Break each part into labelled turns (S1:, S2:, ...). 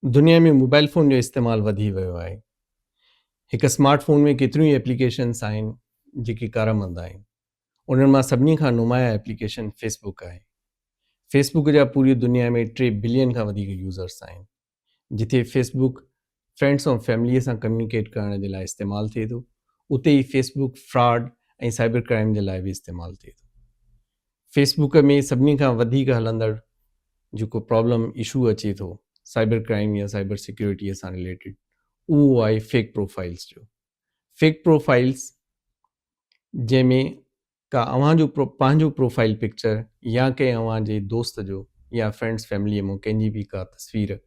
S1: दुनिया में mobile phone जो इस्तेमालु वधी वियो आहे। हिक स्मार्टफ़ोन में केतिरियूं ई एप्लीकेशन्स आहिनि जेके कारमंद आहिनि। उन्हनि मां सभिनी खां नुमाया एप्लीकेशन फ़ेसबुक आहे। फ़ेसबुक जा पूरी दुनिया में 3 बिलियन खां वधीक यूज़र्स आहिनि। जिथे फ़ेसबुक फ्रेंड्स ऐं फैमिलीअ सां कम्युनिकेट करण जे लाइ इस्तेमालु थिए थो, उते ई फ़ेसबुक फ्रॉड ऐं साइबर क्राइम जे लाइ बि इस्तेमालु थिए थो। फ़ेसबुक में सभिनी खां वधीक हलंदड़ जेको प्रॉब्लम इशू अचे थो साइबर क्राइम या साइबर सिक्योरिटीअ सां रिलेटेड, उहो आहे फेक प्रोफाइल्स जो। फेक प्रोफाइल्स जंहिंमें का अव्हां पंहिंजो प्रोफाइल पिक्चर या कंहिं अव्हां जे दोस्त जो या फ्रेंड्स फैमिलीअ मां कंहिंजी बि का तस्वीर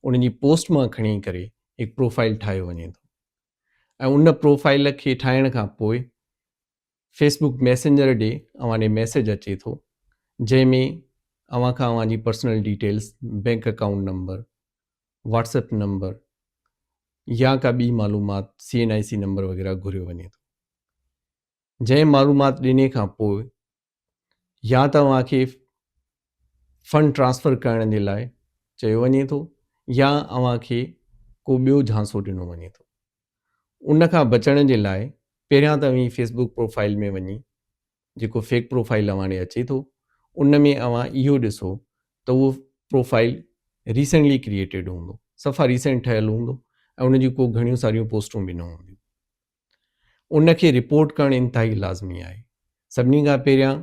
S1: उन जी पोस्ट मां खणी करे हिकु प्रोफाइल ठाहियो वञे थो ऐं उन प्रोफाइल खे ठाहिण खां पोइ फेसबुक मैसेंजर ॾे अव्हां ॾे मैसेज अचे थो जंहिंमें अव्हां खां अव्हां जी personal details, bank account number, WhatsApp number या का ॿी मालूमात CNIC नंबर वग़ैरह घुरियो वञे थो। जंहिं मालूमात ॾिने खां पोइ या त तव्हांखे फंड ट्रांसफ़र करण जे लाइ चयो वञे थो या अव्हांखे को ॿियो झांसो ॾिनो वञे थो। उन खां बचण जे लाइ पहिरियां तव्हीं फेसबुक प्रोफाइल में वञी जेको फेक प्रोफाइल अव्हां ॾे अचे थो उन में अव्हां इहो ॾिसो त उहो प्रोफाइल रिसेंटली क्रिएटेड हूंदो, सफ़ा रिसेंट ठहियलु हूंदो ऐं उन जी को घणियूं सारियूं पोस्टूं बि न हूंदियूं। उन खे रिपोर्ट करणु इंतिहाई लाज़मी आहे। सभिनी खां पहिरियां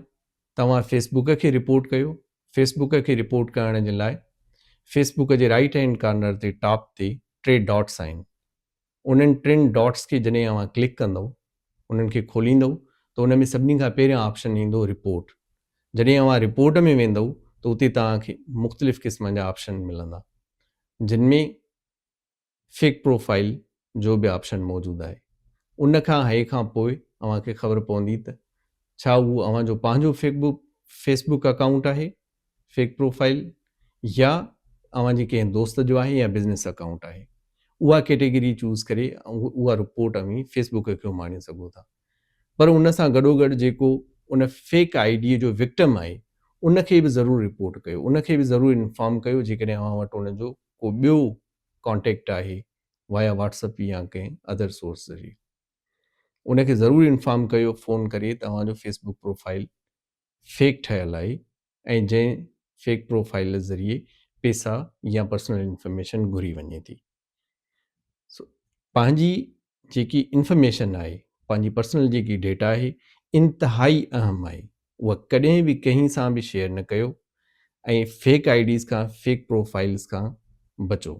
S1: तव्हां फेसबुक खे रिपोर्ट कयो। फेसबुक खे रिपोर्ट करण जे लाइ फेसबुक जे राइट हैंड कार्नर ते टॉप ते 3 डॉट्स आहिनि। उन्हनि 3 डॉट्स खे जॾहिं अव्हां क्लिक कंदव, उन्हनि खे खोलींदव त उन में सभिनी खां पहिरियां ऑप्शन ईंदो रिपोर्ट। जॾहिं अव्हां रिपोर्ट में वेंदव त उते तव्हांखे मुख़्तलिफ़ क़िस्म जा ऑप्शन मिलंदा जिन में फेक प्रोफाइल जो बि ऑप्शन मौजूदु आहे। उन खां हे खां पोइ अव्हांखे ख़बर पवंदी त छा उहो अव्हांजो पंहिंजो फेसबुक अकाउंट आहे फेक प्रोफाइल या अव्हांजे कंहिं दोस्त जो आहे या बिज़नेस अकाउंट आहे। उहा कैटेगरी चूज़ करे उहा रिपोर्ट अव्हीं फेसबुक खे माणे सघो था। पर उन सां गॾोगॾु जेको उन फेक आईडी जो विक्टिम आहे उन खे बि ज़रूरु रिपोर्ट कयो, उन खे बि ज़रूरु इन्फॉर्म कयो जेकॾहिं अव्हां वटि उन जो को ॿियो कॉन्टेक्ट आहे वाया व्हाट्सएप या कंहिं अदर सोर्स ज़रिए। उन खे ज़रूरु इन्फॉर्म कयो फ़ोन करे तव्हांजो फेसबुक प्रोफाइल फेक ठहियलु आहे ऐं जंहिं फेक प्रोफाइल ज़रिए पैसा या पर्सनल इंफॉर्मेशन घुरी वञे थी। पंहिंजी जेकी इंफॉर्मेशन आहे, पंहिंजी पर्सनल जेकी डेटा आहे, इंतिहाई अहम आहे। उहा कॾहिं बि कंहिं सां बि शेयर न कयो ऐं फेक आईडीज़ खां, फेक प्रोफाइल्स खां बचो।